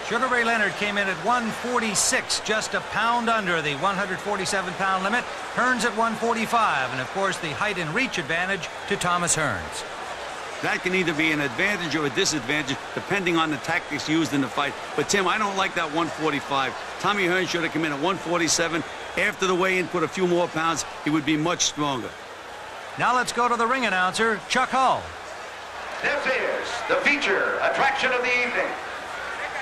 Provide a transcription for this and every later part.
Sugar Ray Leonard came in at 146, just a pound under the 147-pound limit. Hearns at 145, and of course the height and reach advantage to Thomas Hearns. That can either be an advantage or a disadvantage depending on the tactics used in the fight. But Tim, I don't like that 145. Tommy Hearns should have come in at 147. After the weigh-in, put a few more pounds, he would be much stronger. Now let's go to the ring announcer, Chuck Hull. This is the feature attraction of the evening.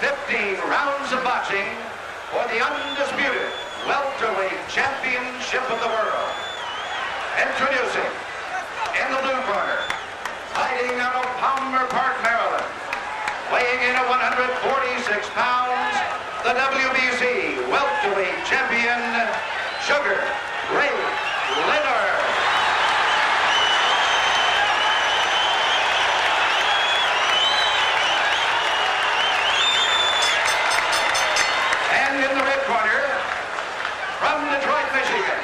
15 rounds of boxing for the undisputed welterweight championship of the world. Introducing, in the blue corner, fighting out of Palmer Park, Maryland, weighing in at 146 pounds, the WBC welterweight champion, Sugar Ray Leonard. And in the red corner, from Detroit, Michigan,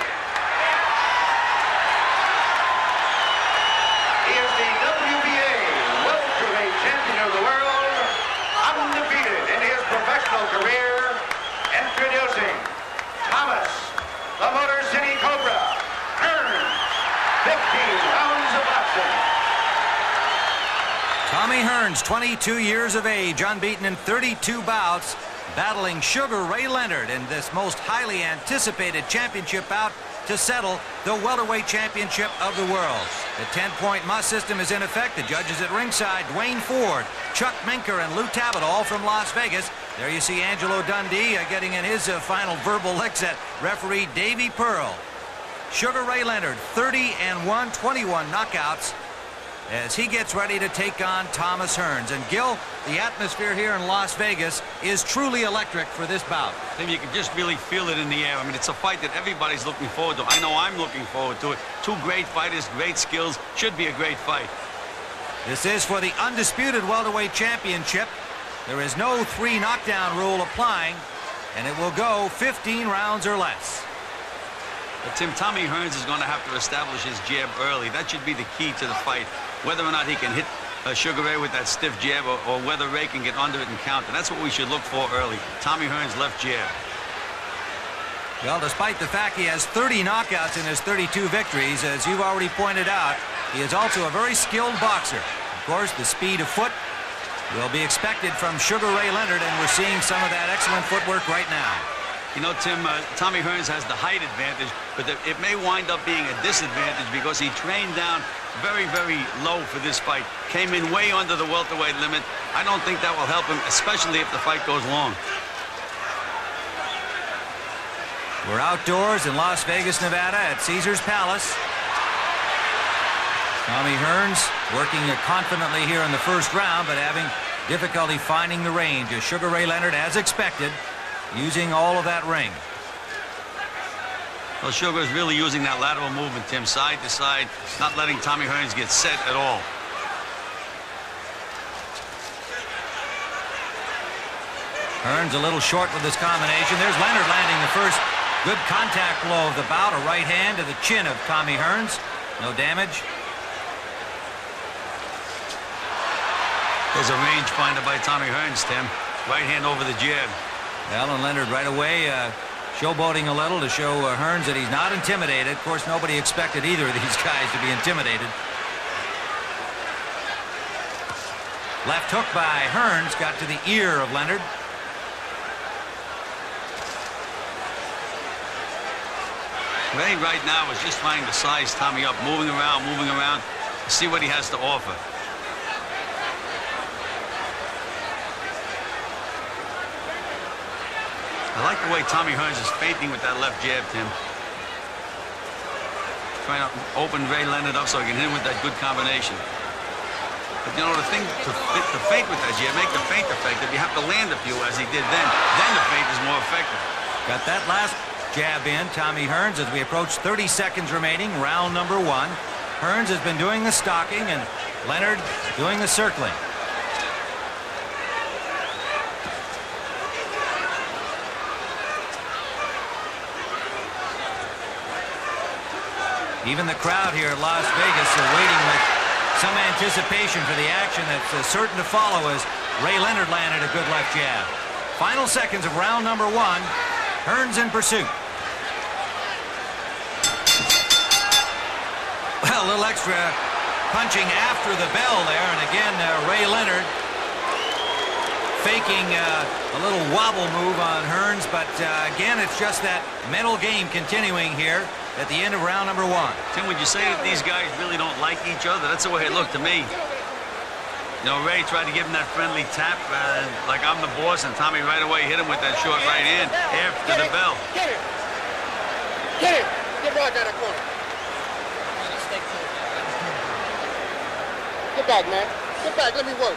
he is the WBA welterweight champion of the world, undefeated in his professional career. Introducing Thomas, the Motor City Cobra, Hearns, 15 rounds of boxing. Tommy Hearns, 22 years of age, unbeaten in 32 bouts, battling Sugar Ray Leonard in this most highly anticipated championship bout to settle the welterweight championship of the world. The 10-point must system is in effect. The judges at ringside, Dwayne Ford, Chuck Minker, and Lou Tabit, all from Las Vegas. There you see Angelo Dundee getting in his final verbal licks at referee Davey Pearl. Sugar Ray Leonard, 30-1, 21 knockouts, as he gets ready to take on Thomas Hearns. And Gil, the atmosphere here in Las Vegas is truly electric for this bout. Tim, you can just really feel it in the air. I mean, it's a fight that everybody's looking forward to. I know I'm looking forward to it. Two great fighters, great skills. Should be a great fight. This is for the undisputed welterweight championship. There is no 3 knockdown rule applying, and it will go 15 rounds or less. But Tim, Tommy Hearns is going to have to establish his jab early. That should be the key to the fight. Whether or not he can hit Sugar Ray with that stiff jab, or whether Ray can get under it and counter. That's what we should look for early. Tommy Hearns' left jab. Well, despite the fact he has 30 knockouts in his 32 victories, as you've already pointed out, he is also a very skilled boxer. Of course, the speed of foot will be expected from Sugar Ray Leonard, and we're seeing some of that excellent footwork right now. You know, Tim, Tommy Hearns has the height advantage, but it may wind up being a disadvantage because he trained down very, very low for this fight. Came in way under the welterweight limit. I don't think that will help him, especially if the fight goes long. We're outdoors in Las Vegas, Nevada at Caesars Palace. Tommy Hearns working confidently here in the first round, but having difficulty finding the range as Sugar Ray Leonard, as expected, using all of that ring. Well, Sugar is really using that lateral movement, Tim, side to side, not letting Tommy Hearns get set at all. Hearns a little short with this combination. There's Leonard landing the first good contact blow of the bout, a right hand to the chin of Tommy Hearns. No damage. There's a rangefinder by Tommy Hearns, Tim. Right hand over the jab. Well, and Leonard right away showboating a little to show Hearns that he's not intimidated. Of course, nobody expected either of these guys to be intimidated. Left hook by Hearns got to the ear of Leonard. Ray right now is just trying to size Tommy up, moving around, see what he has to offer. I like the way Tommy Hearns is feinting with that left jab, Tim. Trying to open Ray Leonard up so he can hit him with that good combination. But you know, the thing to feint with that jab, make the feint effective, you have to land a few as he did then. Then the feint is more effective. Got that last jab in, Tommy Hearns, as we approach 30 seconds remaining, round number 1. Hearns has been doing the stalking and Leonard doing the circling. Even the crowd here at Las Vegas are waiting with some anticipation for the action that's certain to follow as Ray Leonard landed a good left jab. Final seconds of round number 1. Hearns in pursuit. Well, a little extra punching after the bell there. And again, Ray Leonard faking a little wobble move on Hearns. But again, it's just that mental game continuing here at the end of round number 1. Tim, would you say that these guys really don't like each other? That's the way it looked to me. You know, Ray tried to give him that friendly tap, like I'm the boss, and Tommy right away hit him with that short right hand after the bell. Get it! Get it! Get right down that corner. Get back, man. Get back. Let me work.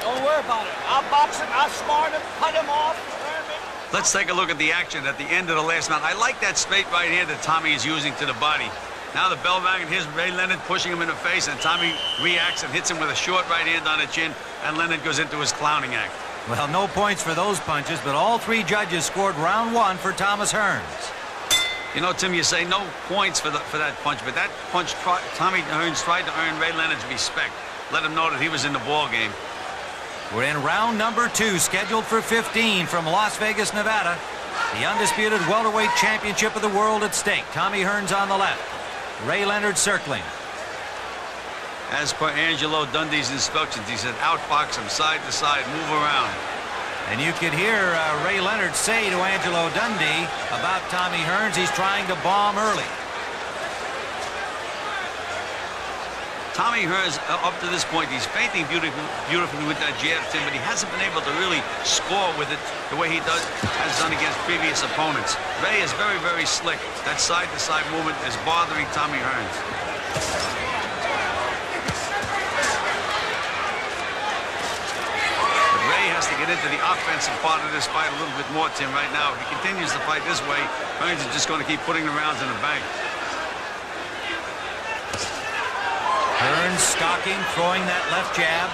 Don't worry about it. I'll box him. I'll smart him. Cut him off. Let's take a look at the action at the end of the last round. I like that straight right hand that Tommy is using to the body. Now the bell rang, and here's Ray Leonard pushing him in the face, and Tommy reacts and hits him with a short right hand on the chin, and Leonard goes into his clowning act. Well, no points for those punches, but all 3 judges scored round 1 for Thomas Hearns. You know, Tim, you say no points for that punch, but that punch, Tommy Hearns tried to earn Ray Leonard's respect. Let him know that he was in the ball game. We're in round number 2, scheduled for 15 from Las Vegas, Nevada. The undisputed welterweight championship of the world at stake. Tommy Hearns on the left. Ray Leonard circling. As per Angelo Dundee's instructions, he said outbox him side to side, move around. And you could hear Ray Leonard say to Angelo Dundee about Tommy Hearns, he's trying to bomb early. Tommy Hearns, up to this point, he's feinting beautifully with that jab, Tim, but he hasn't been able to really score with it the way he has done against previous opponents. Ray is very, very slick. That side-to-side movement is bothering Tommy Hearns. But Ray has to get into the offensive part of this fight a little bit more, Tim, right now. If he continues to fight this way, Hearns is just going to keep putting the rounds in the bank. Hearns stalking, throwing that left jab.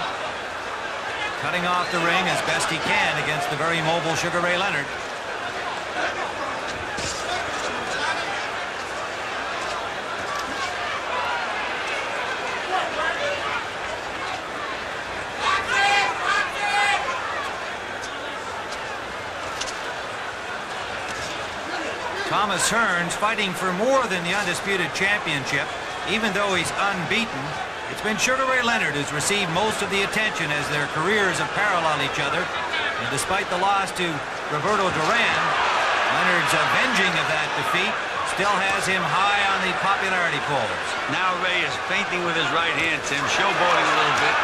Cutting off the ring as best he can against the very mobile Sugar Ray Leonard. Thomas Hearns fighting for more than the undisputed championship. Even though he's unbeaten, it's been Sugar Ray Leonard who's received most of the attention as their careers have paralleled each other. And despite the loss to Roberto Duran, Leonard's avenging of that defeat still has him high on the popularity polls. Now Ray is feinting with his right hand, Tim, showboating a little bit.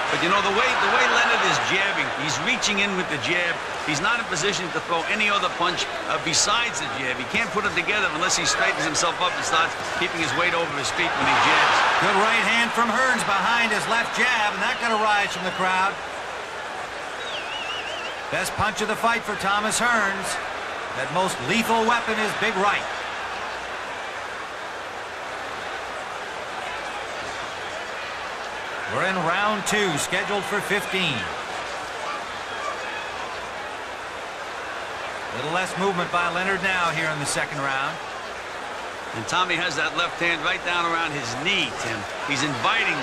But you know, the way Leonard is jabbing, he's reaching in with the jab. He's not in position to throw any other punch besides the jab. He can't put it together unless he straightens himself up and starts keeping his weight over his feet when he jabs. Good right hand from Hearns behind his left jab, and that got a rise from the crowd. Best punch of the fight for Thomas Hearns. That most lethal weapon is big right. We're in round 2, scheduled for 15. Little less movement by Leonard now here in the second round. And Tommy has that left hand right down around his knee, Tim. He's inviting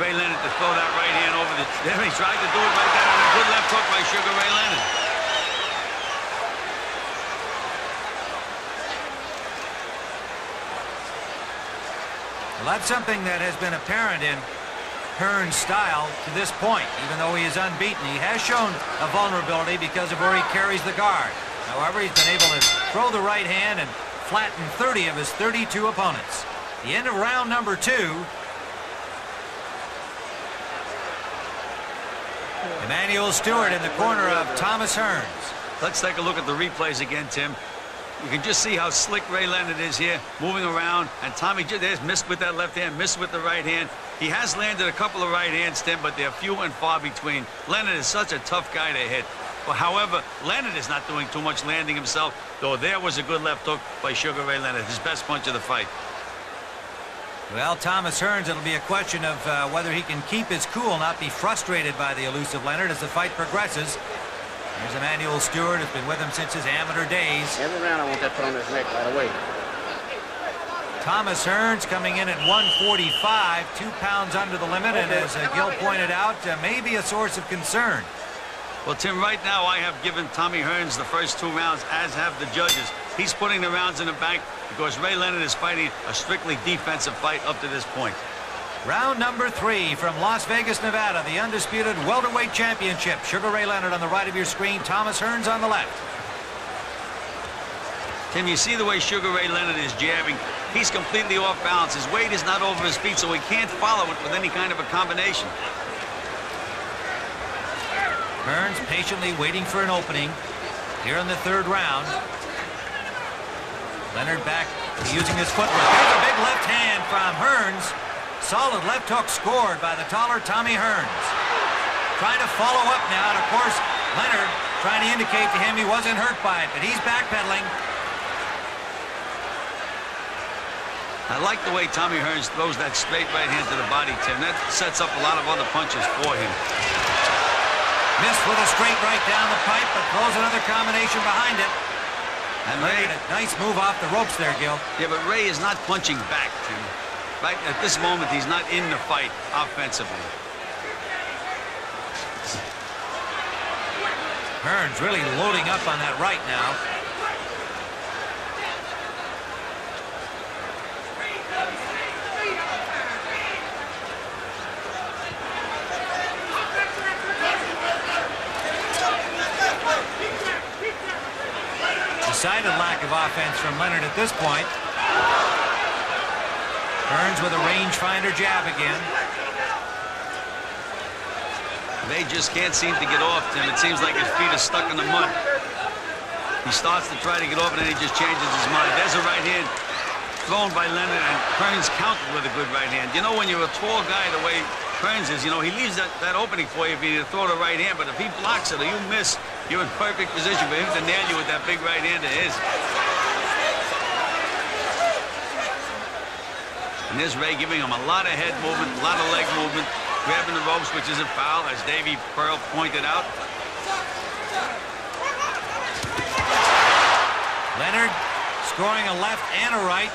Ray Leonard to throw that right hand over the... There he tried to do it right there. And a good left hook by Sugar Ray Leonard. Well, that's something that has been apparent in Hearns' style to this point. Even though he is unbeaten, he has shown a vulnerability because of where he carries the guard. However, he's been able to throw the right hand and flatten 30 of his 32 opponents. The end of round number 2. Emmanuel Stewart in the corner of Thomas Hearns. Let's take a look at the replays again, Tim. You can just see how slick Ray Leonard is here, moving around. And Tommy just missed with that left hand, missed with the right hand. He has landed a couple of right hands, Tim, but they're few and far between. Leonard is such a tough guy to hit. Well, however, Leonard is not doing too much landing himself, though there was a good left hook by Sugar Ray Leonard, his best punch of the fight. Well, Thomas Hearns, it'll be a question of whether he can keep his cool, not be frustrated by the elusive Leonard as the fight progresses. Here's Emmanuel Stewart, who's been with him since his amateur days. Every round I want that put on his neck right away. Thomas Hearns coming in at 145, 2 pounds under the limit, and as Gil pointed out, maybe a source of concern. Well, Tim, right now I have given Tommy Hearns the first 2 rounds, as have the judges. He's putting the rounds in the bank because Ray Leonard is fighting a strictly defensive fight up to this point. Round number 3 from Las Vegas, Nevada, the undisputed welterweight championship. Sugar Ray Leonard on the right of your screen, Thomas Hearns on the left. Tim, you see the way Sugar Ray Leonard is jabbing. He's completely off balance. His weight is not over his feet, so he can't follow it with any kind of a combination. Hearns patiently waiting for an opening here in the 3rd round. Leonard back using his footwork. There's a big left hand from Hearns. Solid left hook scored by the taller Tommy Hearns. Trying to follow up now, and of course Leonard trying to indicate to him he wasn't hurt by it, but he's backpedaling. I like the way Tommy Hearns throws that straight right hand to the body, Tim. That sets up a lot of other punches for him. Missed with a straight right down the pipe, but throws another combination behind it. And Ray, nice move off the ropes there, Gil. Yeah, but Ray is not punching back, Tim. Right at this moment, he's not in the fight offensively. Hearns really loading up on that right now. Decided lack of offense from Leonard at this point. Hearns with a rangefinder jab again. They just can't seem to get off, Tim. It seems like his feet are stuck in the mud. He starts to try to get off, and then he just changes his mind. There's a right hand thrown by Leonard, and Hearns countered with a good right hand. You know, when you're a tall guy the way Hearns is, you know, he leaves that opening for you if you throw the right hand, but if he blocks it or you miss, you're in perfect position for him to nail you with that big right hand of his. And there's Ray giving him a lot of head movement, a lot of leg movement, grabbing the ropes, which is a foul, as Davey Pearl pointed out. Leonard scoring a left and a right,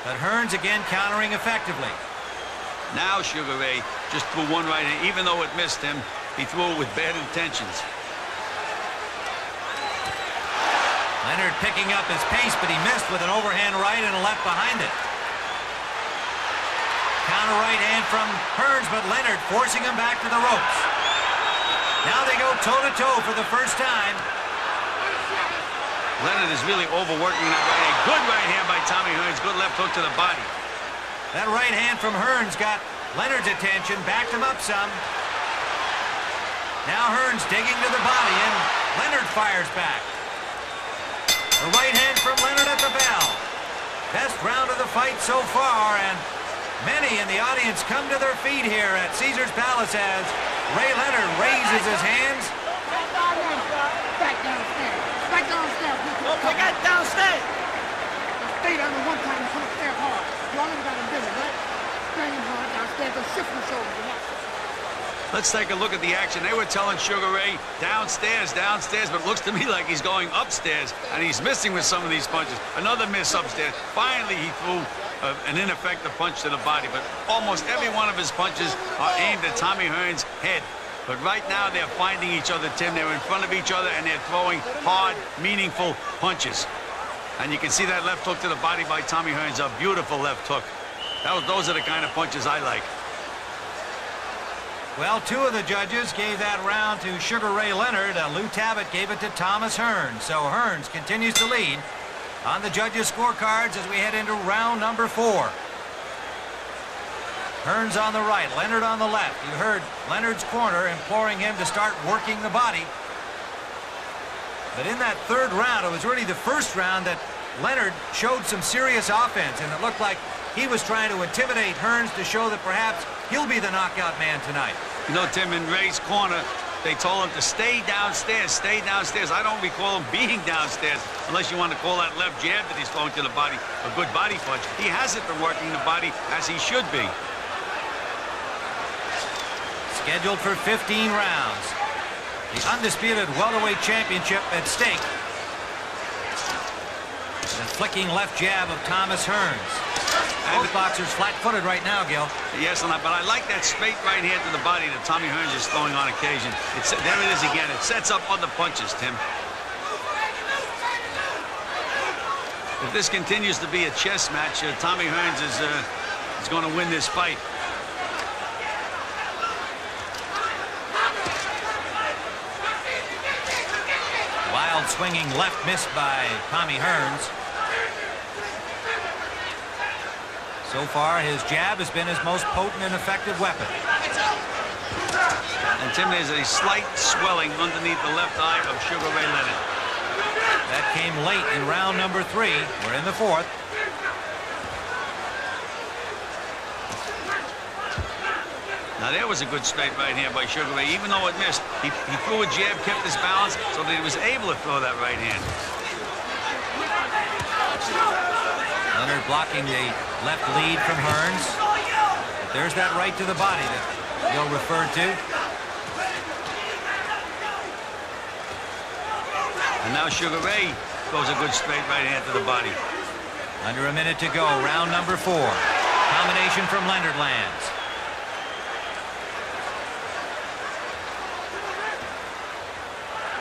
but Hearns again countering effectively. Now Sugar Ray just threw one right hand. Even though it missed him, he threw it with bad intentions. Leonard picking up his pace, but he missed with an overhand right and a left behind it. Counter right hand from Hearns, but Leonard forcing him back to the ropes. Now they go toe-to-toe for the first time. Leonard is really overworking that right hand. Good right hand by Tommy Hearns. Good left hook to the body. That right hand from Hearns got Leonard's attention, backed him up some. Now Hearns digging to the body, and Leonard fires back. The right hand from Leonard at the bell. Best round of the fight so far, and many in the audience come to their feet here at Caesar's Palace as Ray Leonard raises his hands. Back downstairs. Back downstairs. Okay, get downstairs. Stay down there one time and come upstairs hard. You already got him busy, right? Staying hard downstairs and shift your shoulders. Let's take a look at the action. They were telling Sugar Ray downstairs, downstairs, but it looks to me like he's going upstairs, and he's missing with some of these punches. Another miss upstairs. Finally, he threw an ineffective punch to the body, but almost every one of his punches are aimed at Tommy Hearns' head. But right now, they're finding each other, Tim. They're in front of each other, and they're throwing hard, meaningful punches. And you can see that left hook to the body by Tommy Hearns, a beautiful left hook. Those are the kind of punches I like. Well, 2 of the judges gave that round to Sugar Ray Leonard. Lou Tabbitt gave it to Thomas Hearns. So Hearns continues to lead on the judges' scorecards as we head into round number 4. Hearns on the right, Leonard on the left. You heard Leonard's corner imploring him to start working the body. But in that 3rd round, it was really the first round that Leonard showed some serious offense, and it looked like he was trying to intimidate Hearns to show that perhaps he'll be the knockout man tonight. You know, Tim, in Ray's corner, they told him to stay downstairs, stay downstairs. I don't recall him being downstairs, unless you want to call that left jab that he's throwing to the body a good body punch. He hasn't been working the body as he should be. Scheduled for 15 rounds. The undisputed welterweight championship at stake. The flicking left jab of Thomas Hearns. Both boxers flat-footed right now, Gil. Yes, but I like that straight right hand to the body that Tommy Hearns is throwing on occasion. There it is again. It sets up other punches, Tim. If this continues to be a chess match, Tommy Hearns is going to win this fight. Wild swinging left missed by Tommy Hearns. So far, his jab has been his most potent and effective weapon. And Tim, there's a slight swelling underneath the left eye of Sugar Ray Leonard. That came late in round number 3. We're in the 4th. Now there was a good straight right hand by Sugar Ray. Even though it missed, he threw a jab, kept his balance, so that he was able to throw that right hand. Leonard blocking the left lead from Hearns. But there's that right to the body that Gil referred to. And now Sugar Ray throws a good straight right hand to the body. Under a minute to go, round number 4. Combination from Leonard lands.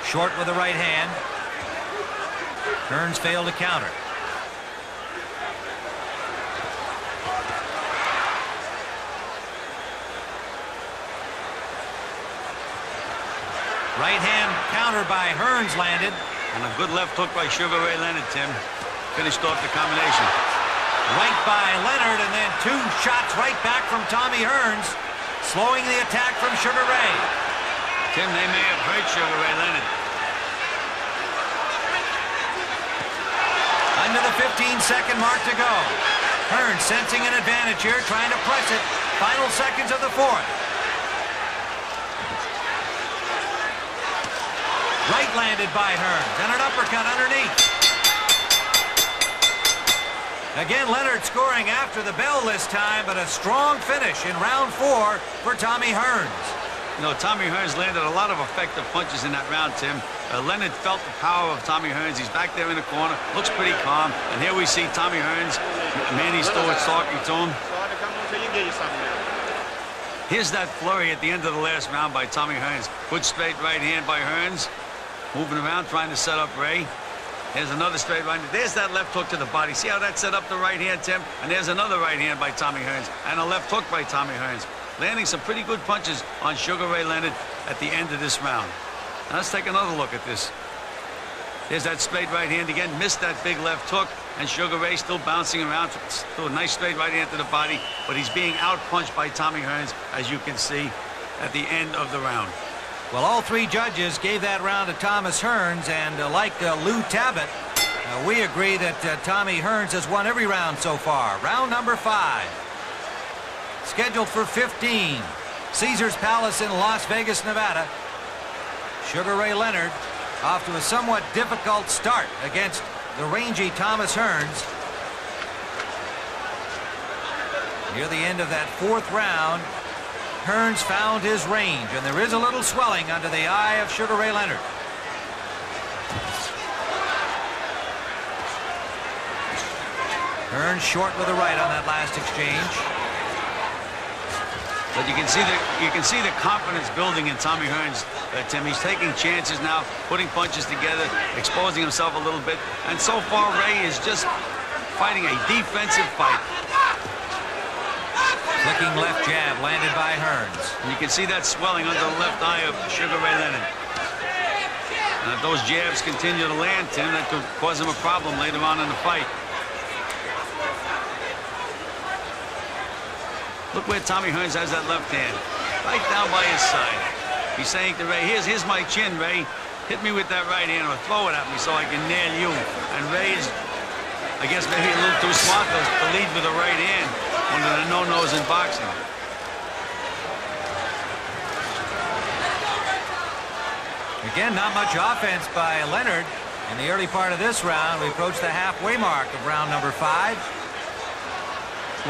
Short with the right hand. Hearns failed to counter. Right hand counter by Hearns landed. And a good left hook by Sugar Ray Leonard, Tim. Finished off the combination. Right by Leonard, and then 2 shots right back from Tommy Hearns, slowing the attack from Sugar Ray. Tim, they may have hurt Sugar Ray Leonard. Under the 15-second mark to go. Hearns sensing an advantage here, trying to press it. Final seconds of the 4th. Right landed by Hearns, and an uppercut underneath. Again, Leonard scoring after the bell this time, but a strong finish in round 4 for Tommy Hearns. You know, Tommy Hearns landed a lot of effective punches in that round, Tim. Leonard felt the power of Tommy Hearns. He's back there in the corner, looks pretty calm. And here we see Tommy Hearns, Manny Stewart's talking to him. Here's that flurry at the end of the last round by Tommy Hearns. Good straight right hand by Hearns. Moving around, trying to set up Ray. There's another straight right hand. There's that left hook to the body. See how that set up the right hand, Tim? And there's another right hand by Tommy Hearns. And a left hook by Tommy Hearns. Landing some pretty good punches on Sugar Ray Leonard at the end of this round. Now let's take another look at this. There's that straight right hand again. Missed that big left hook. And Sugar Ray still bouncing around. Still a nice straight right hand to the body. But he's being outpunched by Tommy Hearns, as you can see, at the end of the round. Well, all 3 judges gave that round to Thomas Hearns, and like Lou Tabbitt, we agree that Tommy Hearns has won every round so far. Round number 5. Scheduled for 15. Caesars Palace in Las Vegas, Nevada. Sugar Ray Leonard off to a somewhat difficult start against the rangy Thomas Hearns. Near the end of that 4th round, Hearns found his range, and there is a little swelling under the eye of Sugar Ray Leonard. Hearns short with the right on that last exchange. But you can see the confidence building in Tommy Hearns, Tim. He's taking chances now, putting punches together, exposing himself a little bit. And so far, Ray is just fighting a defensive fight. Flicking left jab landed by Hearns. And you can see that swelling under the left eye of Sugar Ray Leonard. And if those jabs continue to land, Tim, that could cause him a problem later on in the fight. Look where Tommy Hearns has that left hand. Right down by his side. He's saying to Ray, here's my chin, Ray. Hit me with that right hand or throw it at me so I can nail you. And Ray's, I guess, maybe a little too smart to lead with the right hand. One of the no-nos in boxing. Again, not much offense by Leonard. In the early part of this round, we approach the halfway mark of round number 5.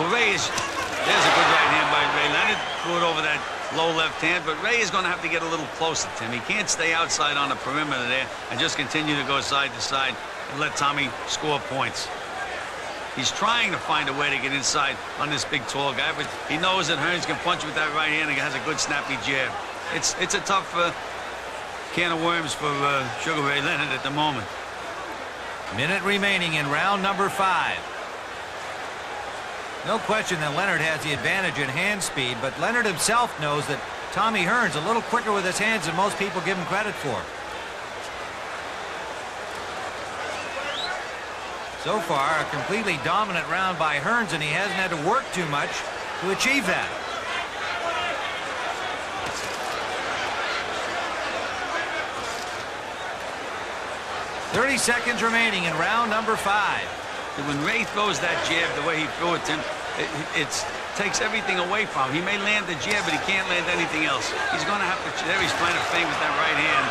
Well, there's a good right hand by Ray Leonard. Threw it over that low left hand, but Ray is going to have to get a little closer, Tim. He can't stay outside on the perimeter there and just continue to go side to side and let Tommy score points. He's trying to find a way to get inside on this big, tall guy, but he knows that Hearns can punch with that right hand and has a good, snappy jab. It's a tough can of worms for Sugar Ray Leonard at the moment. Minute remaining in round number 5. No question that Leonard has the advantage in hand speed, but Leonard himself knows that Tommy Hearns a little quicker with his hands than most people give him credit for. So far, a completely dominant round by Hearns, and he hasn't had to work too much to achieve that. "30 seconds remaining in round number 5. When Ray throws that jab the way he threw it, Tim, it takes everything away from him. He may land the jab, but he can't land anything else. He's going to have to. There he's trying to feint with that right hand.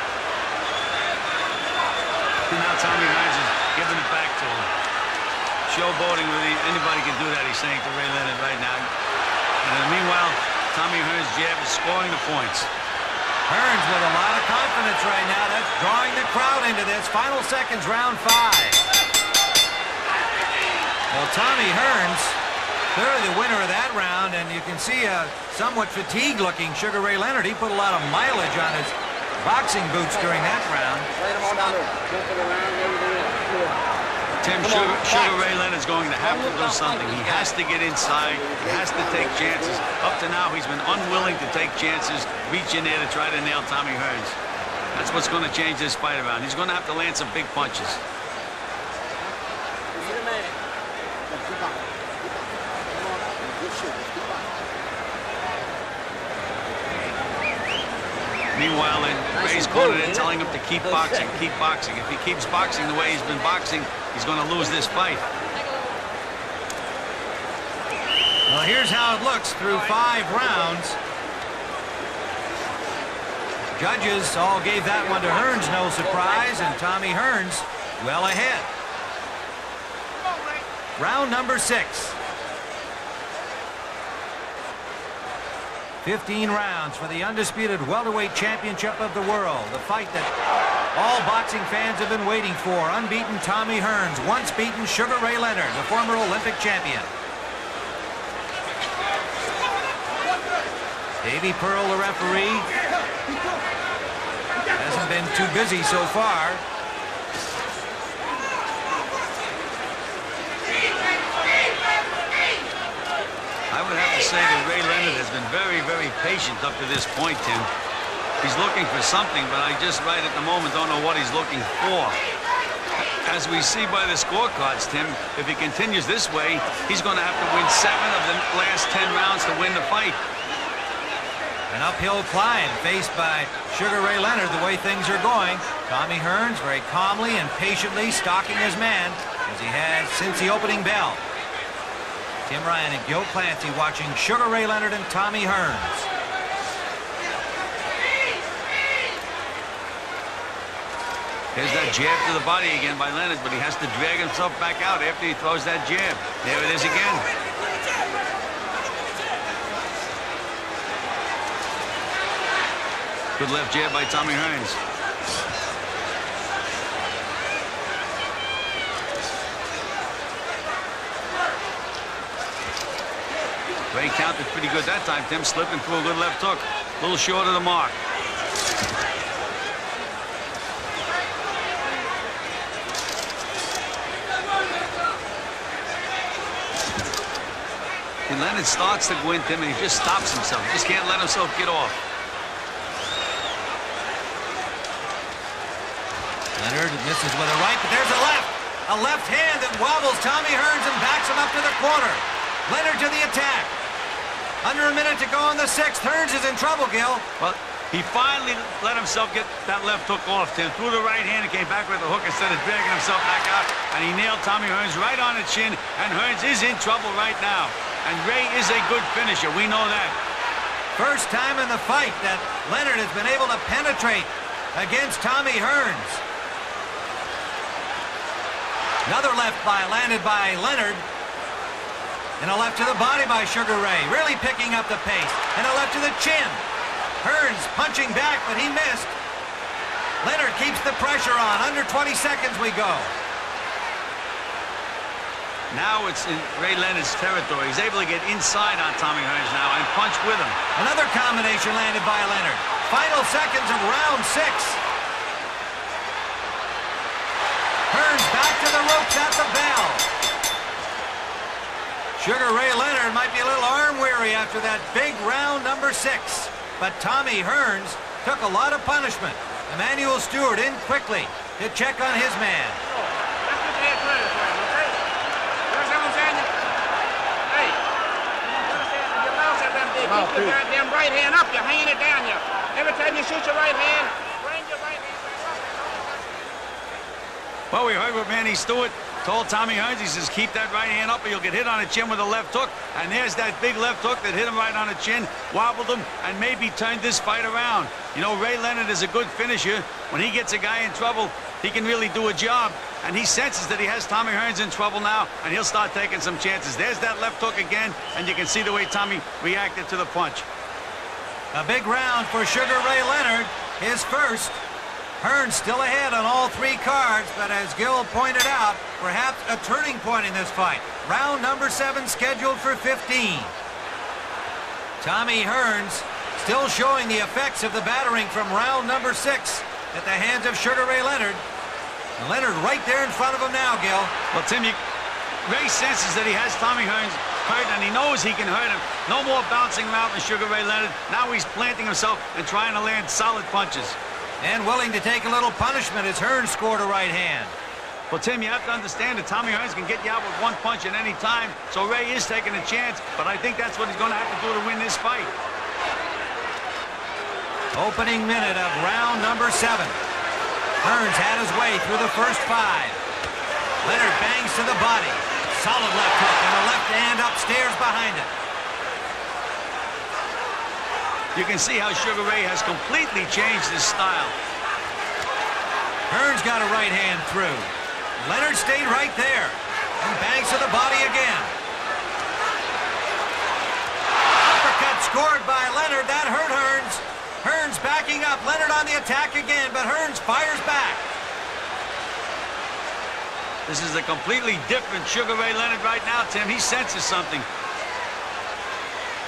And now Tommy Hearns is giving it back to him. Showboating with anybody can do that, he's saying to Ray Leonard right now. And meanwhile, Tommy Hearns' jab is scoring the points. Hearns with a lot of confidence right now. That's drawing the crowd into this. Final seconds, round 5. Well, Tommy Hearns, clearly the winner of that round, and you can see a somewhat fatigued-looking Sugar Ray Leonard. He put a lot of mileage on his boxing boots during that round. Tim, Sugar Ray Leonard's going to have to do something. He has to get inside. He has to take chances. Up to now, he's been unwilling to take chances, reach in there to try to nail Tommy Hearns. That's what's going to change this fight around. He's going to have to land some big punches. Meanwhile, Ray's calling it, telling him to keep boxing, keep boxing. If he keeps boxing the way he's been boxing, he's going to lose this fight. Well, here's how it looks through 5 rounds. Judges all gave that one to Hearns, no surprise, and Tommy Hearns well ahead. Round number 6. 15 rounds for the undisputed welterweight championship of the world. The fight that all boxing fans have been waiting for. Unbeaten Tommy Hearns, once beaten Sugar Ray Leonard, the former Olympic champion. Davy Pearl, the referee, hasn't been too busy so far. I would have to say that Ray Leonard has been very, very patient up to this point, Tim. He's looking for something, but I just right at the moment don't know what he's looking for. As we see by the scorecards, Tim, if he continues this way, he's going to have to win 7 of the last 10 rounds to win the fight. An uphill climb faced by Sugar Ray Leonard the way things are going. Tommy Hearns very calmly and patiently stalking his man as he has since the opening bell. Tim Ryan and Gil Clancy watching Sugar Ray Leonard and Tommy Hearns. There's that jab to the body again by Leonard, but he has to drag himself back out after he throws that jab. There it is again. Good left jab by Tommy Hearns. Ray counted pretty good that time, Tim, slipping through a good left hook. A little short of the mark. And Leonard starts to go in, Tim, and he just stops himself. He just can't let himself get off. Leonard misses with a right, but there's a left. A left hand that wobbles Tommy Hearns and backs him up to the corner. Leonard to the attack. Under a minute to go in the 6th. Hearns is in trouble, Gil. Well, he finally let himself get that left hook off, Tim. Threw the right hand and came back with the hook instead of dragging himself back out. And he nailed Tommy Hearns right on the chin. And Hearns is in trouble right now. And Ray is a good finisher. We know that. First time in the fight that Leonard has been able to penetrate against Tommy Hearns. Another left landed by Leonard. And a left to the body by Sugar Ray, really picking up the pace. And a left to the chin. Hearns punching back, but he missed. Leonard keeps the pressure on. Under 20 seconds we go. Now it's in Ray Leonard's territory. He's able to get inside on Tommy Hearns now and punch with him. Another combination landed by Leonard. Final seconds of round 6. Hearns back to the ropes at the bell. Sugar Ray Leonard might be a little arm-weary after that big round number 6. But Tommy Hearns took a lot of punishment. Emmanuel Stewart in quickly to check on his man. Keep your goddamn right hand up. You're hanging it down here. Every time you shoot your right hand, bring your right hand back up. Well, we heard what Manny Stewart told Tommy Hearns. He says, keep that right hand up or you'll get hit on the chin with a left hook. And there's that big left hook that hit him right on the chin, wobbled him, and maybe turned this fight around. You know, Ray Leonard is a good finisher. When he gets a guy in trouble, he can really do a job. And he senses that he has Tommy Hearns in trouble now, and he'll start taking some chances. There's that left hook again, and you can see the way Tommy reacted to the punch. A big round for Sugar Ray Leonard, his first. Hearns still ahead on all 3 cards, but as Gil pointed out, perhaps a turning point in this fight. Round number 7 scheduled for 15. Tommy Hearns still showing the effects of the battering from round number 6 at the hands of Sugar Ray Leonard. And Leonard right there in front of him now, Gil. Well, Tim, Ray senses that he has Tommy Hearns hurt, and he knows he can hurt him. No more bouncing around with Sugar Ray Leonard. Now he's planting himself and trying to land solid punches. And willing to take a little punishment as Hearns scored a right hand. Well, Tim, you have to understand that Tommy Hearns can get you out with 1 punch at any time, so Ray is taking a chance, but I think that's what he's going to have to do to win this fight. Opening minute of round number 7. Hearns had his way through the first 5. Leonard bangs to the body. Solid left hook and a left hand upstairs behind it. You can see how Sugar Ray has completely changed his style. Hearns got a right hand through. Leonard stayed right there and bangs to the body again. Uppercut scored by Leonard. That hurt Hearns. Hearns backing up. Leonard on the attack again, but Hearns fires back. This is a completely different Sugar Ray Leonard right now, Tim. He senses something.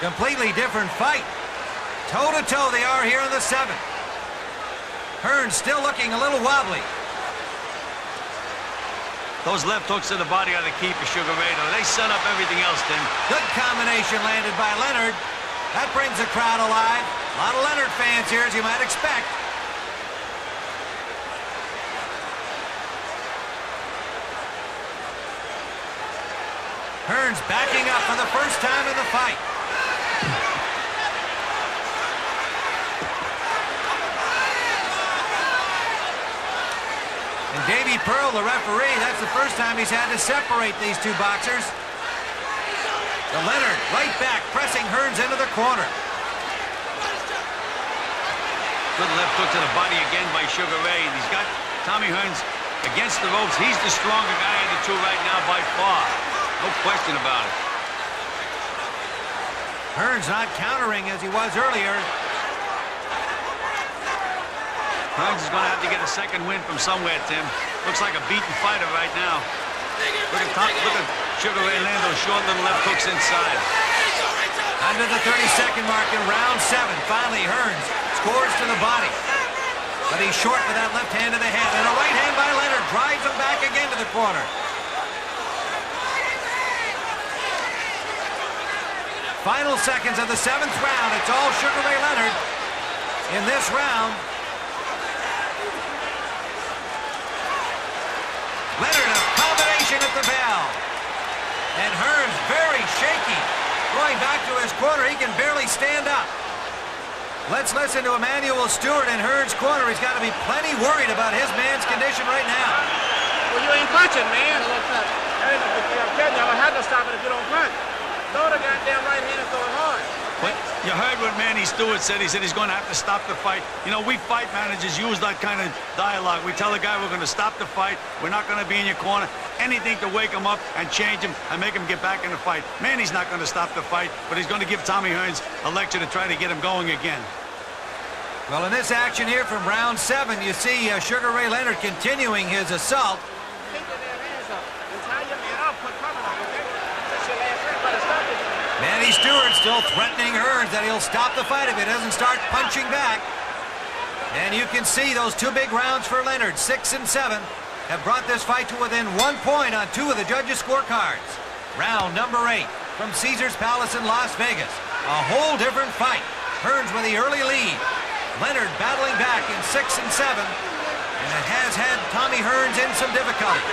Completely different fight. Toe-to-toe they are here in the 7th. Hearns still looking a little wobbly. Those left hooks to the body are the key for Sugar Ray, though. They set up everything else, Tim. Good combination landed by Leonard. That brings the crowd alive. A lot of Leonard fans here, as you might expect. Hearns backing up for the first time in the fight. And Davey Pearl, the referee, that's the first time he's had to separate these 2 boxers. The Leonard right back, pressing Hearns into the corner. Good left hook to the body again by Sugar Ray. And he's got Tommy Hearns against the ropes. He's the stronger guy of the 2 right now by far. No question about it. Hearns not countering as he was earlier. Hearns is going to have to get a second win from somewhere, Tim. Looks like a beaten fighter right now. Look at Sugar Ray land those short little left hooks inside. Under the 30-second mark in round 7. Finally, Hearns scores to the body. But he's short with that left hand to the head. And a right hand by Leonard drives him back again to the corner. Final seconds of the 7th round. It's all Sugar Ray Leonard in this round. Leonard, a combination at the bell. And Hearns very shaky. Going back to his corner, he can barely stand up. Let's listen to Emmanuel Stewart in Hearns' corner. He's got to be plenty worried about his man's condition right now. Well, you ain't punching, man. I'm telling you, I had to stop it if you don't punch. Throw the goddamn right hand and throw it hard. But you heard what Manny Stewart said. He said he's going to have to stop the fight. You know, we fight managers use that kind of dialogue. We tell the guy we're going to stop the fight. We're not going to be in your corner. Anything to wake him up and change him and make him get back in the fight. Manny's not going to stop the fight, but he's going to give Tommy Hearns a lecture to try to get him going again. Well, in this action here from round 7, you see Sugar Ray Leonard continuing his assault. Keep your damn hands up. And tie your man up. Put cover up, okay? That's your last hit. Better stop it. Manny Stewart still threatening Hearns that he'll stop the fight if he doesn't start punching back. And you can see those 2 big rounds for Leonard, 6 and 7, have brought this fight to within 1 point on 2 of the judges' scorecards. Round number 8 from Caesars Palace in Las Vegas. A whole different fight. Hearns with the early lead. Leonard battling back in 6 and 7. And it has had Tommy Hearns in some difficulty.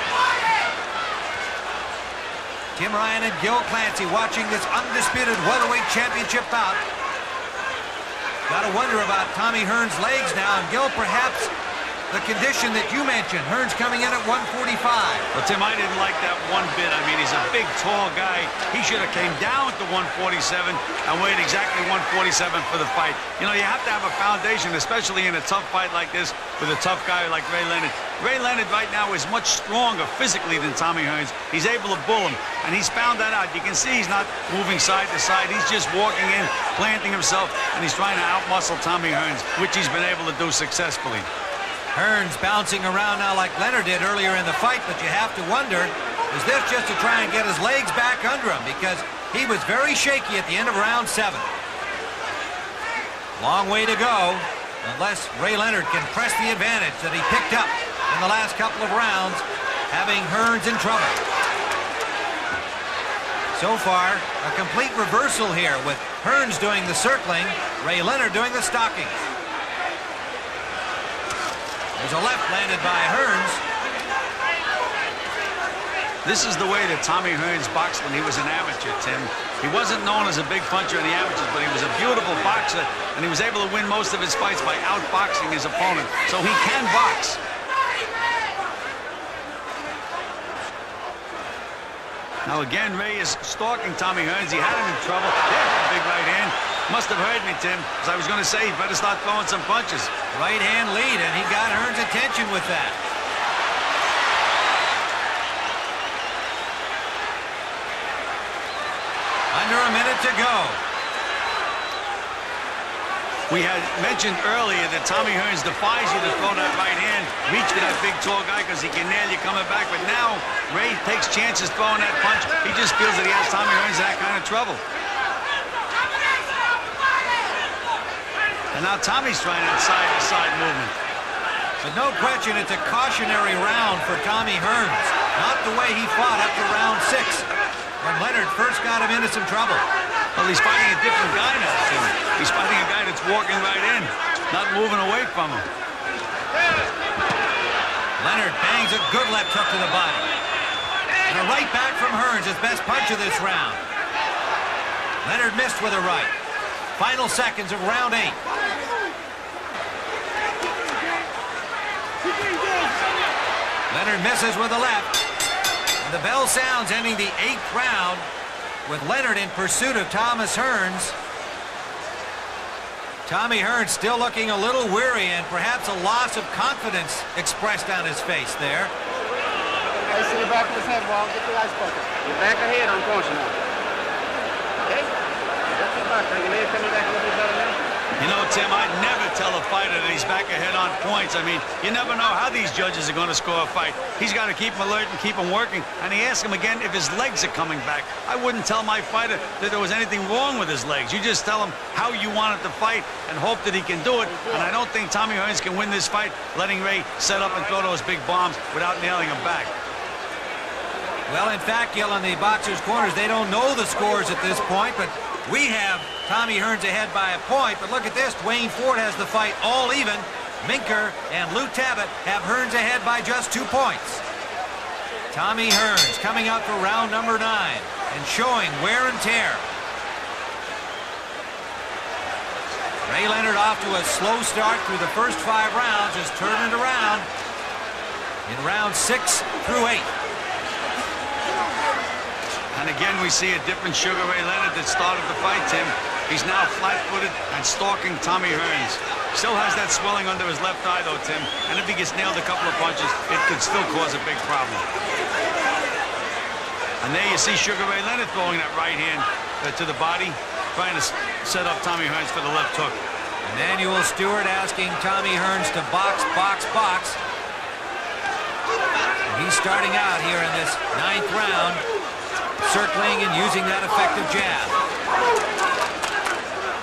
Tim Ryan and Gil Clancy watching this undisputed welterweight championship bout. Got to wonder about Tommy Hearns' legs now. And Gil, perhaps the condition that you mentioned, Hearns coming in at 145. Well, Tim, I didn't like that one bit. I mean, he's a big, tall guy. He should have came down to 147 and weighed exactly 147 for the fight. You know, you have to have a foundation, especially in a tough fight like this with a tough guy like Ray Leonard. Ray Leonard right now is much stronger physically than Tommy Hearns. He's able to bull him, and he's found that out. You can see he's not moving side to side. He's just walking in, planting himself, and he's trying to outmuscle Tommy Hearns, which he's been able to do successfully. Hearns bouncing around now like Leonard did earlier in the fight, but you have to wonder, is this just to try and get his legs back under him? Because he was very shaky at the end of round 7. Long way to go, unless Ray Leonard can press the advantage that he picked up in the last couple of rounds, having Hearns in trouble. So far, a complete reversal here with Hearns doing the circling, Ray Leonard doing the stalking. There's a left landed by Hearns. This is the way that Tommy Hearns boxed when he was an amateur, Tim. He wasn't known as a big puncher in the amateurs, but he was a beautiful boxer, and he was able to win most of his fights by outboxing his opponent. So he can box. Now again, Ray is stalking Tommy Hearns. He had him in trouble. There's a big right hand. Must have heard me, Tim, as I was going to say, he better start throwing some punches. Right hand lead, and he got Hearns' attention with that. Under a minute to go. We had mentioned earlier that Tommy Hearns defies you to throw that right hand, reach for that big, tall guy because he can nail you coming back. But now, Ray takes chances throwing that punch. He just feels that he has Tommy Hearns in that kind of trouble. And now Tommy's trying that side-to-side movement. But no question, it's a cautionary round for Tommy Hearns. Not the way he fought up to round 6, when Leonard first got him into some trouble. Well, he's fighting a different guy now, Tim. He's fighting a guy that's walking right in, not moving away from him. Leonard bangs a good left hook to the body. And a right back from Hearns, his best punch of this round. Leonard missed with a right. Final seconds of round 8. Leonard misses with the left. And the bell sounds, ending the 8th round with Leonard in pursuit of Thomas Hearns. Tommy Hearns still looking a little weary and perhaps a loss of confidence expressed on his face there. I see the back of his head, Walt. Get the ice bucket. Your back of head, unfortunately. Okay? That's your back. Your leg coming back a little bit better now. You know, Tim, I'd never tell a fighter that he's back ahead on points. I mean, you never know how these judges are going to score a fight. He's got to keep him alert and keep him working. And he asked him again if his legs are coming back. I wouldn't tell my fighter that there was anything wrong with his legs. You just tell him how you want it to fight and hope that he can do it. And I don't think Tommy Hearns can win this fight letting Ray set up and throw those big bombs without nailing him back. Well, in fact, Gil, in the boxers' corners, they don't know the scores at this point, but we have Tommy Hearns ahead by a point. But look at this. Wayne Ford has the fight all even. Minker and Lou Tabbitt have Hearns ahead by just 2 points. Tommy Hearns coming out for round number 9 and showing wear and tear. Ray Leonard off to a slow start through the first 5 rounds, has turned it around in round 6 through 8. And again, we see a different Sugar Ray Leonard that started the fight, Tim. He's now flat-footed and stalking Tommy Hearns. Still has that swelling under his left eye, though, Tim. And if he gets nailed a couple of punches, it could still cause a big problem. And there you see Sugar Ray Leonard throwing that right hand to the body, trying to set up Tommy Hearns for the left hook. Emmanuel Stewart asking Tommy Hearns to box, box, box. He's starting out here in this 9th round, circling and using that effective jab.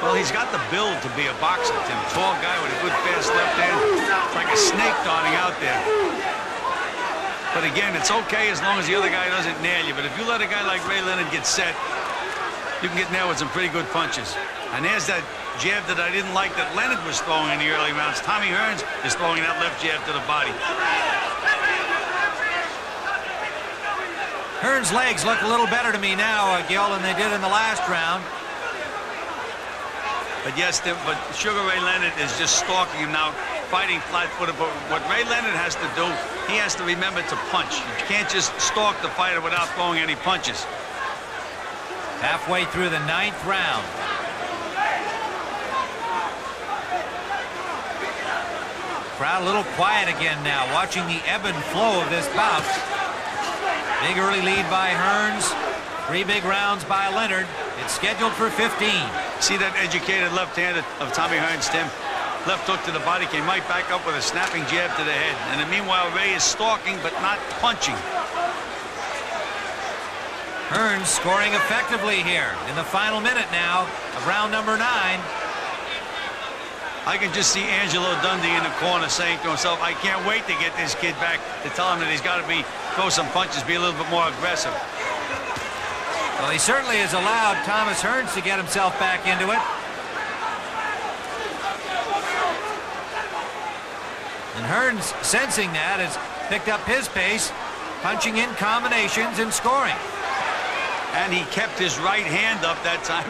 Well, he's got the build to be a boxer, Tim. Tall guy with a good fast left hand. It's like a snake darting out there. But again, it's okay as long as the other guy doesn't nail you. But if you let a guy like Ray Leonard get set, you can get nailed with some pretty good punches. And there's that jab that I didn't like that Leonard was throwing in the early rounds. Tommy Hearns is throwing that left jab to the body. Hearns' legs look a little better to me now, Gil, than they did in the last round. But yes, but Sugar Ray Leonard is just stalking him now, fighting flat-footed. But what Ray Leonard has to do, he has to remember to punch. You can't just stalk the fighter without throwing any punches. Halfway through the 9th round. Crowd a little quiet again now, watching the ebb and flow of this bout. Big early lead by Hearns. 3 big rounds by Leonard. It's scheduled for 15. See that educated left hand of Tommy Hearns, Tim? Left hook to the body, came right back up with a snapping jab to the head. And meanwhile, Ray is stalking but not punching. Hearns scoring effectively here in the final minute now of round number 9. I can just see Angelo Dundee in the corner saying to himself, I can't wait to get this kid back, to tell him that he's got to throw some punches, be a little bit more aggressive. Well, he certainly has allowed Thomas Hearns to get himself back into it. And Hearns, sensing that, has picked up his pace, punching in combinations and scoring. And he kept his right hand up that time,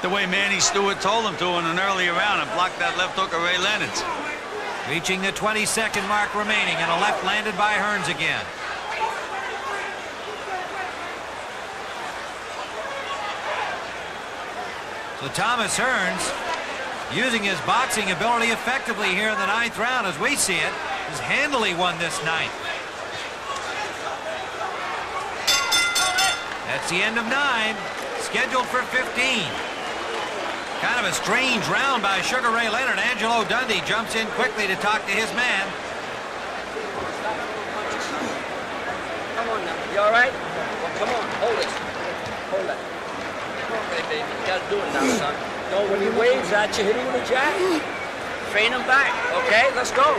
the way Manny Stewart told him to in an earlier round, and blocked that left hook of Ray Leonard's. Reaching the 22nd mark remaining, and a left landed by Hearns again. So Thomas Hearns, using his boxing ability effectively here in the 9th round, as we see it, has handily won this 9th. That's the end of 9, scheduled for 15. Kind of a strange round by Sugar Ray Leonard. Angelo Dundee jumps in quickly to talk to his man. Come on now. You all right? Well, come on. Hold it. Hold that. Come on, baby. You got to do it now, son. No, when he waves at you, hit him with a jab. Train him back. Okay, let's go.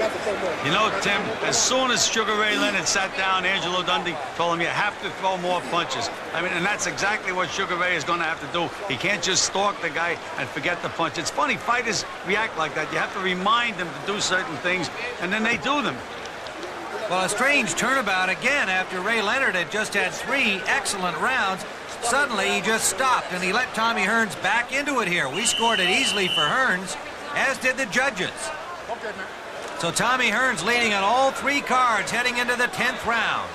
You know, Tim, as soon as Sugar Ray Leonard sat down, Angelo Dundee told him you have to throw more punches. I mean, and that's exactly what Sugar Ray is going to have to do. He can't just stalk the guy and forget the punch. It's funny, fighters react like that. You have to remind them to do certain things, and then they do them. Well, a strange turnabout again after Ray Leonard had just had 3 excellent rounds. Suddenly, he just stopped, and he let Tommy Hearns back into it here. We scored it easily for Hearns, as did the judges. Okay, man. So Tommy Hearns leading on all 3 cards heading into the 10th round.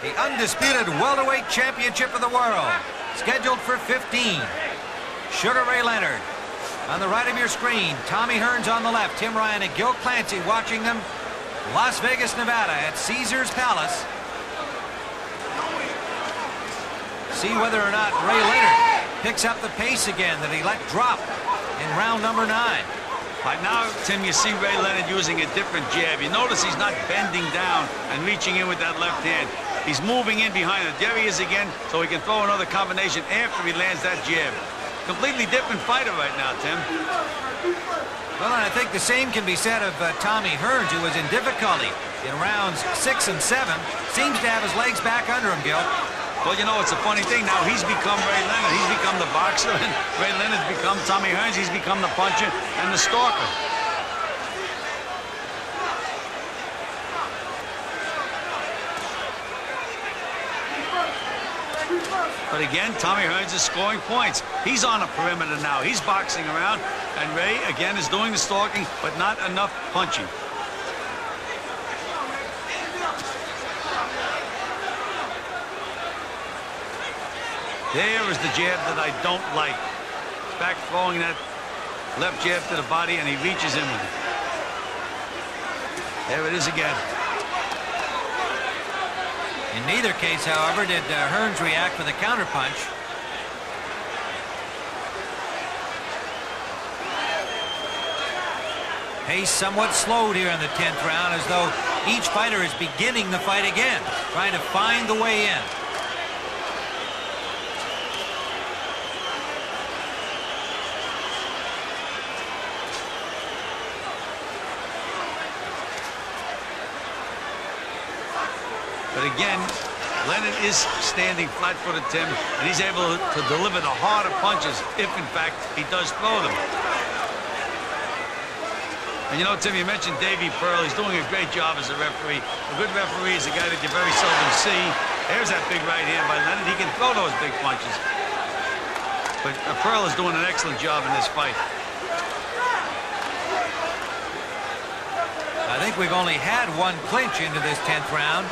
The undisputed welterweight championship of the world, scheduled for 15. Sugar Ray Leonard on the right of your screen. Tommy Hearns on the left. Tim Ryan and Gil Clancy watching them. Las Vegas, Nevada at Caesars Palace. See whether or not Ray Leonard picks up the pace again that he let drop in round number 9. Right now, Tim, you see Ray Leonard using a different jab. You notice he's not bending down and reaching in with that left hand. He's moving in behind it. There he is again, so he can throw another combination after he lands that jab. Completely different fighter right now, Tim. Well, and I think the same can be said of Tommy Hearns, who was in difficulty in rounds 6 and 7. Seems to have his legs back under him, Gil. Well, you know, it's a funny thing. Now he's become Ray Leonard. He's become the boxer, and Ray Leonard's become Tommy Hearns. He's become the puncher and the stalker. But again, Tommy Hearns is scoring points. He's on a perimeter now. He's boxing around, and Ray, again, is doing the stalking, but not enough punching. There is the jab that I don't like. Back throwing that left jab to the body, and he reaches in with it. There it is again. In neither case, however, did Hearns react with a counterpunch. Pace somewhat slowed here in the 10th round, as though each fighter is beginning the fight again, trying to find the way in. But again, Leonard is standing flat-footed, Tim, and he's able to deliver the harder punches if, in fact, he does throw them. And you know, Tim, you mentioned Davey Pearl. He's doing a great job as a referee. A good referee is a guy that you very seldom see. There's that big right hand by Leonard. He can throw those big punches. But Pearl is doing an excellent job in this fight. I think we've only had one clinch into this 10th round.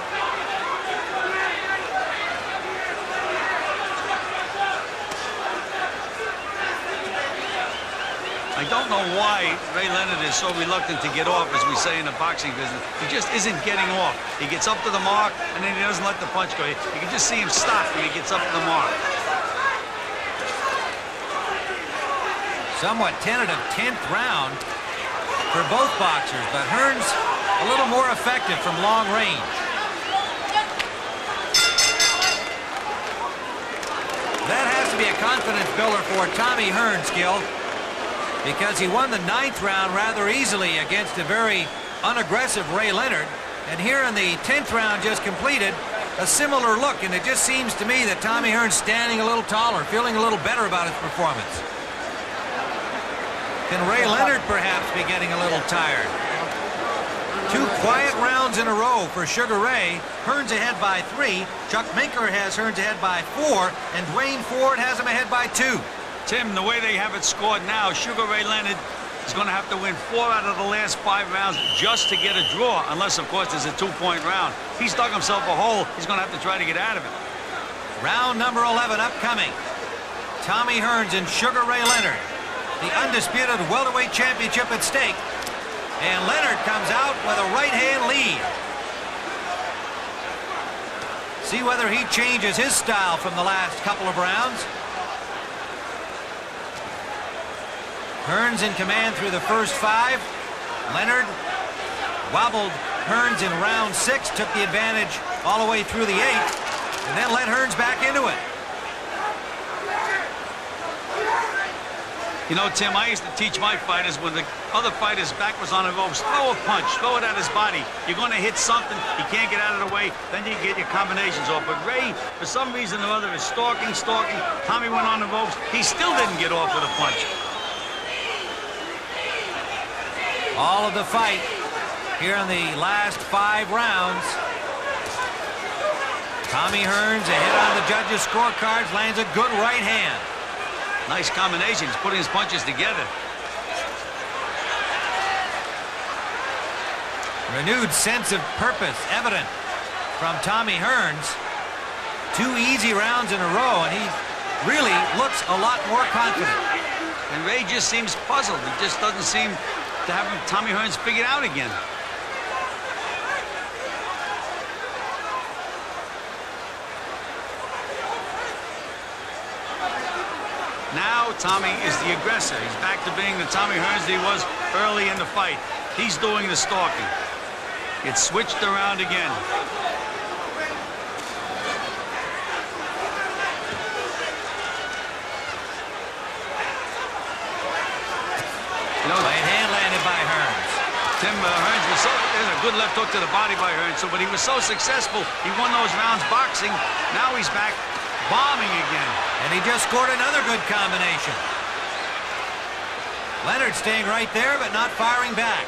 I don't know why Ray Leonard is so reluctant to get off, as we say in the boxing business. He just isn't getting off. He gets up to the mark, and then he doesn't let the punch go. You can just see him stop when he gets up to the mark. Somewhat tentative 10th round for both boxers, but Hearns a little more effective from long range. That has to be a confidence builder for Tommy Hearns, Gil, because he won the 9th round rather easily against a very unaggressive Ray Leonard. And here in the 10th round just completed, a similar look, and it just seems to me that Tommy Hearns standing a little taller, feeling a little better about his performance. Can Ray Leonard perhaps be getting a little tired? 2 quiet rounds in a row for Sugar Ray. Hearns ahead by 3. Chuck Minker has Hearns ahead by 4, and Dwayne Ford has him ahead by 2. Tim, the way they have it scored now, Sugar Ray Leonard is going to have to win 4 out of the last 5 rounds just to get a draw, unless, of course, there's a 2-point round. He's dug himself a hole. He's going to have to try to get out of it. Round number 11 upcoming. Tommy Hearns and Sugar Ray Leonard. The undisputed welterweight championship at stake. And Leonard comes out with a right-hand lead. See whether he changes his style from the last couple of rounds. Hearns in command through the first 5. Leonard wobbled Hearns in round 6, took the advantage all the way through the 8th, and then let Hearns back into it. You know, Tim, I used to teach my fighters when the other fighter's back was on the ropes, throw a punch, throw it at his body. You're going to hit something, he can't get out of the way, then you get your combinations off. But Ray, for some reason or other, is stalking. Tommy went on the ropes. He still didn't get off with a punch. All of the fight here in the last 5 rounds. Tommy Hearns ahead on the judges' scorecards, lands a good right hand. Nice combination. He's putting his punches together. Renewed sense of purpose evident from Tommy Hearns. 2 easy rounds in a row, and he really looks a lot more confident. And Ray just seems puzzled. He just doesn't seem to have Tommy Hearns figured out again. Now Tommy is the aggressor. He's back to being the Tommy Hearns that he was early in the fight. He's doing the stalking. It's switched around again. Right hand landed by Hearns. Tim, Hearns was there's a good left hook to the body by Hearns, but he was so successful. He won those rounds boxing. Now he's back bombing again. And he just scored another good combination. Leonard staying right there, but not firing back.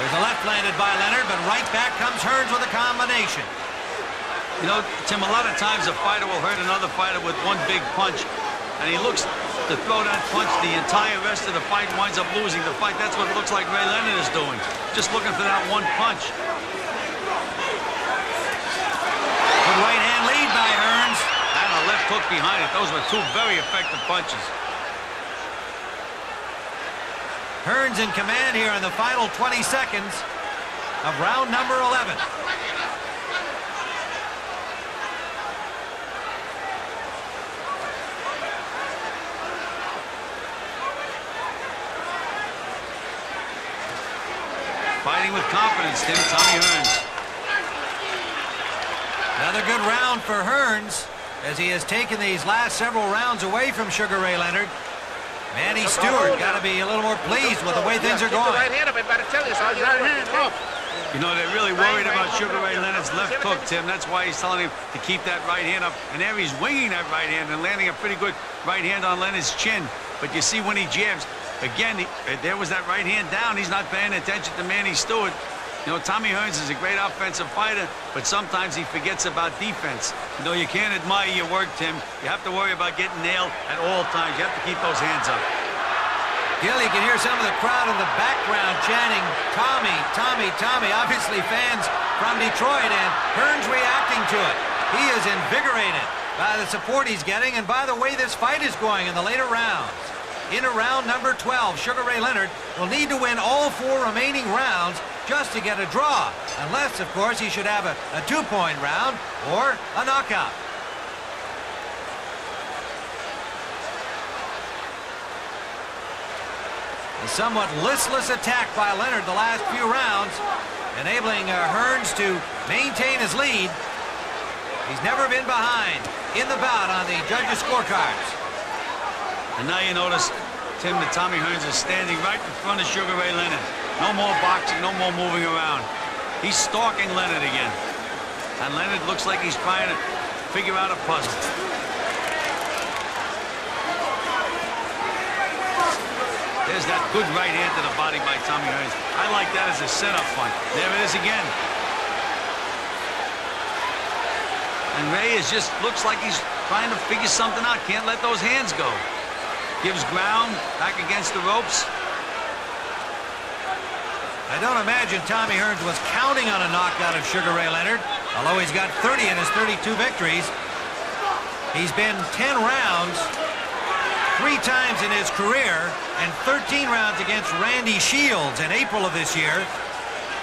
There's a left landed by Leonard, but right back comes Hearns with a combination. You know, Tim, a lot of times a fighter will hurt another fighter with one big punch, and he looks to throw that punch. The entire rest of the fight winds up losing the fight. That's what it looks like Ray Leonard is doing. Just looking for that one punch. Good right hand lead by Hearns. And a left hook behind it. Those were 2 very effective punches. Hearns in command here in the final 20 seconds of round number 11. fighting with confidence, Tim. Tommy Hearns. Another good round for Hearns as he has taken these last several rounds away from Sugar Ray Leonard. Manny Stewart got to be a little more pleased with the way things are going. Right hand up, I better tell you, so right hand off. You know, they're really worried about Sugar Ray Leonard's left hook, Tim. That's why he's telling him to keep that right hand up. And there he's winging that right hand and landing a pretty good right hand on Leonard's chin. But you see when he jabs, again, there was that right hand down. He's not paying attention to Manny Stewart. You know, Tommy Hearns is a great offensive fighter, but sometimes he forgets about defense. You know, you can't admire your work, Tim. You have to worry about getting nailed at all times. You have to keep those hands up. Gil, you can hear some of the crowd in the background chanting, Tommy, Tommy, Tommy. Obviously fans from Detroit, and Hearns reacting to it. He is invigorated by the support he's getting, and by the way this fight is going in the later rounds. In round number 12, Sugar Ray Leonard will need to win all 4 remaining rounds just to get a draw, unless, of course, he should have a 2-point round or a knockout. A somewhat listless attack by Leonard the last few rounds, enabling Hearns to maintain his lead. He's never been behind in the bout on the judges' scorecards. And now you notice, Tim, that Tommy Hearns is standing right in front of Sugar Ray Leonard. No more boxing, no more moving around. He's stalking Leonard again. And Leonard looks like he's trying to figure out a puzzle. There's that good right hand to the body by Tommy Hearns. I like that as a setup punch. There it is again. And Ray looks like he's trying to figure something out. Can't let those hands go. Gives ground, back against the ropes. I don't imagine Tommy Hearns was counting on a knockout of Sugar Ray Leonard, although he's got 30 in his 32 victories. He's been 10 rounds 3 times in his career and 13 rounds against Randy Shields in April of this year.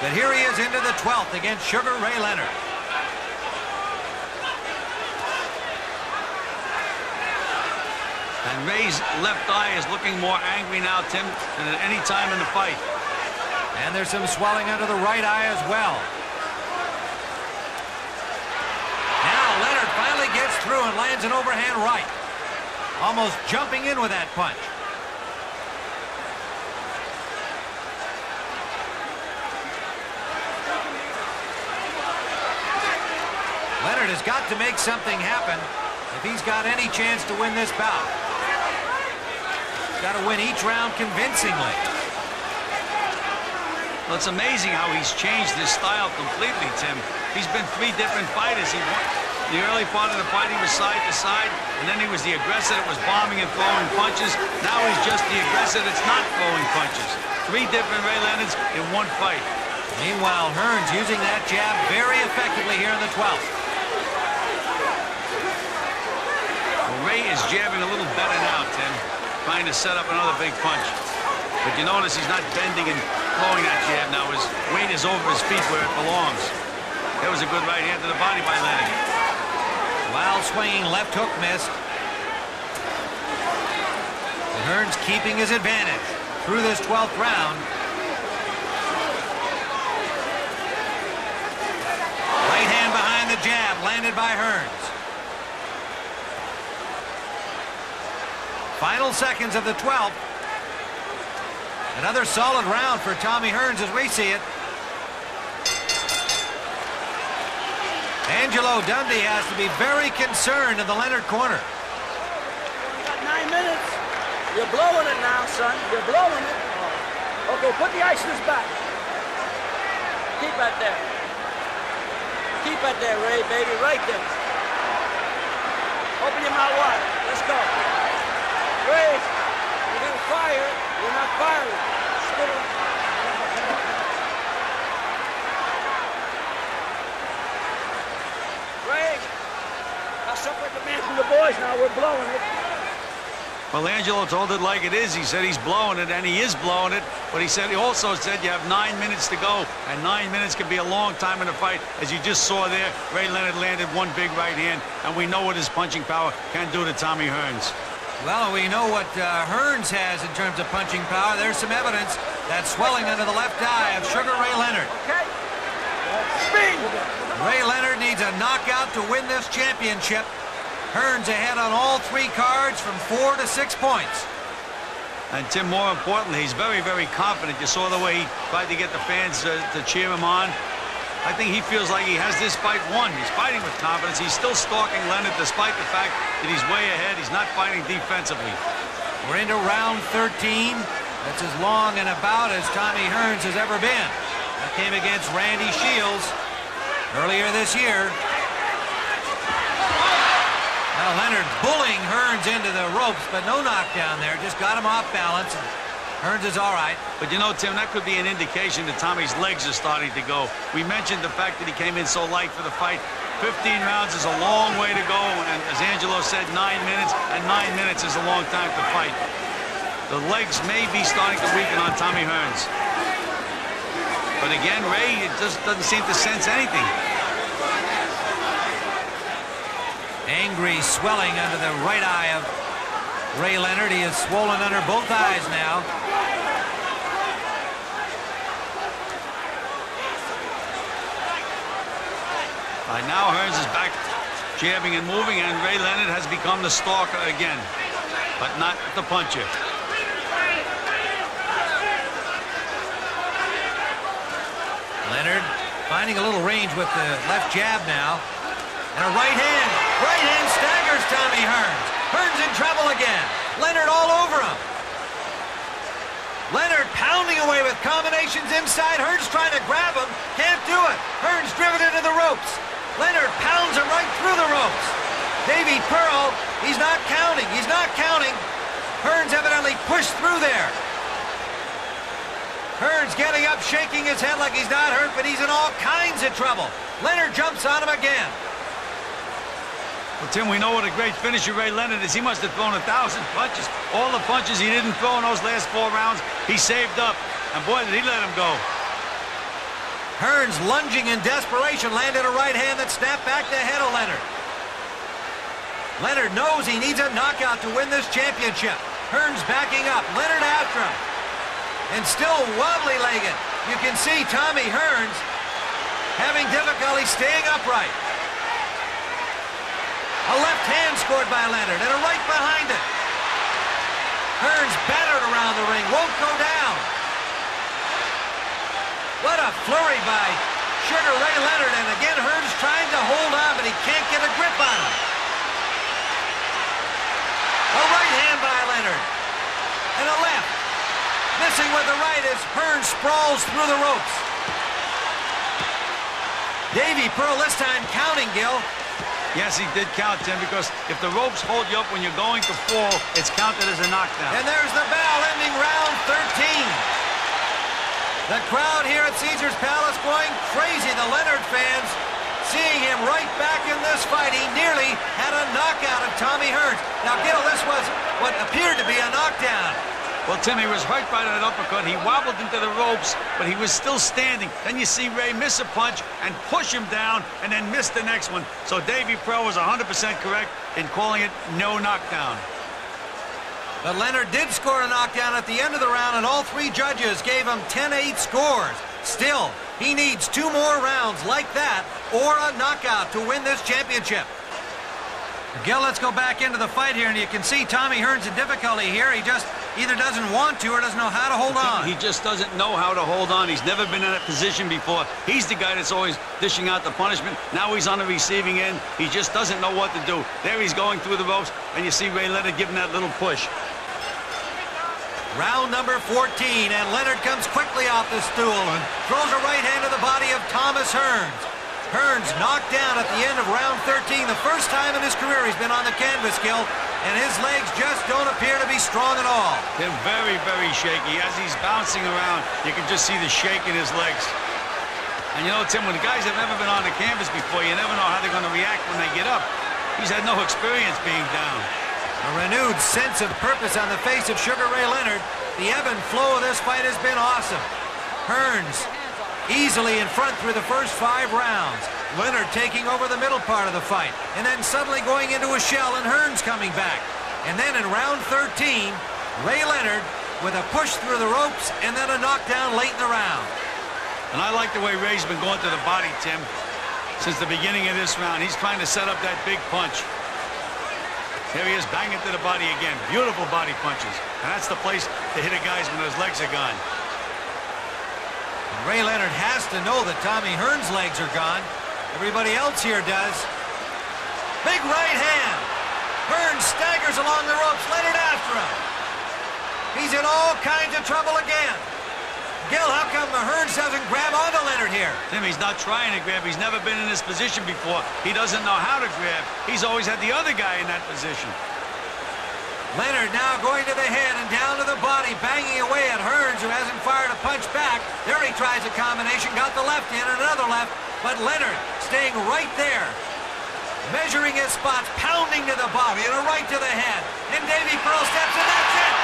But here he is into the 12th against Sugar Ray Leonard. And Ray's left eye is looking more angry now, Tim, than at any time in the fight. And there's some swelling under the right eye as well. Now Leonard finally gets through and lands an overhand right. Almost jumping in with that punch. Leonard has got to make something happen if he's got any chance to win this bout. He's got to win each round convincingly. Well, it's amazing how he's changed his style completely, Tim. He's been 3 different fighters. The early part of the fight, he was side to side, and then he was the aggressor that was bombing and throwing punches. Now he's just the aggressor that's not throwing punches. 3 different Ray Leonards in one fight. Meanwhile, Hearns using that jab very effectively here in the 12th. Well, Ray is jabbing a little better now, Tim, trying to set up another big punch. But you notice he's not bending and throwing that jab now. His weight is over his feet where it belongs. That was a good right hand to the body by Leonard. Wild swinging left hook missed. And Hearns keeping his advantage through this 12th round. Right hand behind the jab landed by Hearns. Final seconds of the 12th. Another solid round for Tommy Hearns as we see it. Angelo Dundee has to be very concerned in the Leonard corner. You got 9 minutes. You're blowing it now, son. You're blowing it. Okay, put the ice in his back. Keep it there. Keep it there, Ray, baby, right there. Open your mouth wide. Let's go. Ray, you're going to fire. You're not firing. Spit it. Ray, I'll separate the man from the boys now. We're blowing it. Well, Angelo told it like it is. He said he's blowing it, and he is blowing it. But he also said you have 9 minutes to go, and 9 minutes can be a long time in a fight. As you just saw there, Ray Leonard landed one big right hand, and we know what his punching power can do to Tommy Hearns. Well, we know what Hearns has in terms of punching power. There's some evidence That swelling under the left eye of Sugar Ray Leonard. Okay. Speed. Ray Leonard needs a knockout to win this championship. Hearns ahead on all 3 cards from 4 to 6 points. And Tim, more importantly, he's very, very confident. You saw the way he tried to get the fans to cheer him on. I think he feels like he has this fight won. He's fighting with confidence. He's still stalking Leonard despite the fact that he's way ahead. He's not fighting defensively. We're into round 13. That's as long and about as Tommy Hearns has ever been. That came against Randy Shields earlier this year. Now Leonard bullying Hearns into the ropes, but no knockdown there. Just got him off balance. And Hearns is all right. But you know, Tim, that could be an indication that Tommy's legs are starting to go. We mentioned the fact that he came in so light for the fight. 15 rounds is a long way to go, and as Angelo said, 9 minutes, and 9 minutes is a long time to fight. The legs may be starting to weaken on Tommy Hearns. But again, Ray, it just doesn't seem to sense anything. Angry swelling under the right eye of Ray Leonard. He is swollen under both eyes now. By now, Hearns is back jabbing and moving, and Ray Leonard has become the stalker again, but not the puncher. Leonard finding a little range with the left jab now. And a right hand. Right hand staggers Tommy Hearns. Hearns in trouble again. Leonard all over him. Leonard pounding away with combinations inside. Hearns trying to grab him. Can't do it. Hearns driven into the ropes. Leonard pounds him right through the ropes. Davy Pearl, he's not counting. He's not counting. Hearns evidently pushed through there. Hearns getting up, shaking his head like he's not hurt, but he's in all kinds of trouble. Leonard jumps on him again. Well, Tim, we know what a great finisher Ray Leonard is. He must have thrown 1,000 punches. All the punches he didn't throw in those last 4 rounds, he saved up. And boy, did he let him go. Hearns lunging in desperation, landed a right hand that snapped back the head of Leonard. Leonard knows he needs a knockout to win this championship. Hearns backing up, Leonard after him. And still wobbly-legged. You can see Tommy Hearns having difficulty staying upright. A left hand scored by Leonard and a right behind it. Hearns battered around the ring, won't go down. What a flurry by Sugar Ray Leonard, and again Hearns trying to hold on, but he can't get a grip on him. A right hand by Leonard and a left. Missing with the right as Hearns sprawls through the ropes. Davy Pearl this time counting, Gil. Yes, he did count, Tim, because if the ropes hold you up when you're going to fall, it's counted as a knockdown. And there's the bell ending round 13. The crowd here at Caesars Palace going crazy. The Leonard fans seeing him right back in this fight. He nearly had a knockout of Tommy Hearns. Now, Gil, this was what appeared to be a knockdown. Well, Tim, he was hurt by that uppercut. He wobbled into the ropes, but he was still standing. Then you see Ray miss a punch and push him down and then miss the next one. So Davy Pearl was 100% correct in calling it no knockdown. But Leonard did score a knockdown at the end of the round, and all 3 judges gave him 10-8 scores. Still, he needs 2 more rounds like that or a knockout to win this championship. Gil, let's go back into the fight here, and you can see Tommy Hearns in difficulty here. He just either doesn't want to or doesn't know how to hold on. He just doesn't know how to hold on. He's never been in that position before. He's the guy that's always dishing out the punishment. Now he's on the receiving end. He just doesn't know what to do. There he's going through the ropes, and you see Ray Leonard giving that little push. Round number 14, and Leonard comes quickly off the stool and throws a right hand to the body of Thomas Hearns. Hearns knocked down at the end of round 13, the first time in his career he's been on the canvas, Gil, and his legs just don't appear to be strong at all. They're very, very shaky. As he's bouncing around, you can just see the shake in his legs. And you know, Tim, when the guys have never been on the canvas before, you never know how they're going to react when they get up. He's had no experience being down. A renewed sense of purpose on the face of Sugar Ray Leonard. The ebb and flow of this fight has been awesome. Hearns easily in front through the first 5 rounds. Leonard taking over the middle part of the fight, and then suddenly going into a shell and Hearns coming back. And then in round 13, Ray Leonard with a push through the ropes and then a knockdown late in the round. And I like the way Ray's been going to the body, Tim, since the beginning of this round. He's trying to set up that big punch. Here he is, banging to the body again. Beautiful body punches. And that's the place to hit a guy when those legs are gone. And Ray Leonard has to know that Tommy Hearns' legs are gone. Everybody else here does. Big right hand. Hearns staggers along the ropes. Leonard after him. He's in all kinds of trouble again. Gil, how come the Hearns doesn't grab onto Leonard here? Tim, he's not trying to grab. He's never been in this position before. He doesn't know how to grab. He's always had the other guy in that position. Leonard now going to the head and down to the body, banging away at Hearns, who hasn't fired a punch back. There he tries a combination, got the left in and another left, but Leonard staying right there, measuring his spots, pounding to the body and a right to the head. And Davy Pearl steps in, that's it!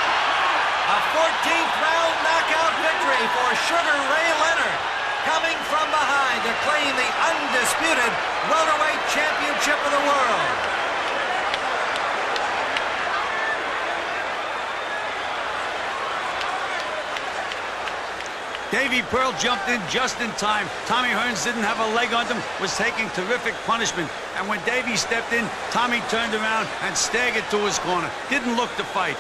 A 14th round knockout victory for Sugar Ray Leonard, coming from behind to claim the undisputed welterweight championship of the world. Davy Pearl jumped in just in time. Tommy Hearns didn't have a leg on him, was taking terrific punishment. And when Davy stepped in, Tommy turned around and staggered to his corner. Didn't look to fight.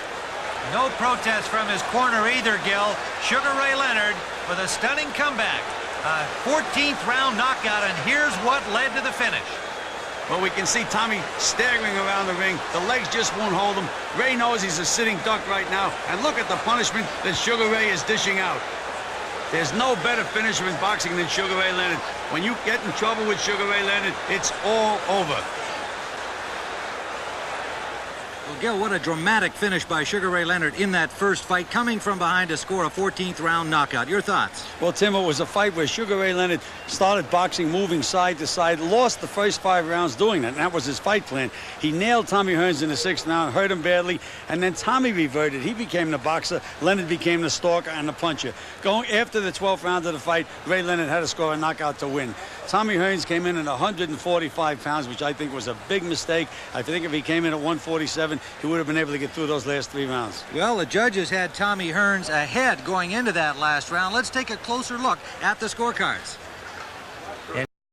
No protest from his corner either, Gil. Sugar Ray Leonard with a stunning comeback. A 14th round knockout, and here's what led to the finish. Well, we can see Tommy staggering around the ring. The legs just won't hold him. Ray knows he's a sitting duck right now. And look at the punishment that Sugar Ray is dishing out. There's no better finisher in boxing than Sugar Ray Leonard. When you get in trouble with Sugar Ray Leonard, it's all over. Well, Gil, what a dramatic finish by Sugar Ray Leonard in that first fight, coming from behind to score a 14th round knockout. Your thoughts? Well, Tim, it was a fight where Sugar Ray Leonard started boxing, moving side to side, lost the first 5 rounds doing that, and that was his fight plan. He nailed Tommy Hearns in the 6th round, hurt him badly, and then Tommy reverted. He became the boxer. Leonard became the stalker and the puncher. Going after the 12th round of the fight, Ray Leonard had to score a knockout to win. Tommy Hearns came in at 145 pounds, which I think was a big mistake. I think if he came in at 147, he would have been able to get through those last 3 rounds. Well, the judges had Tommy Hearns ahead going into that last round. Let's take a closer look at the scorecards.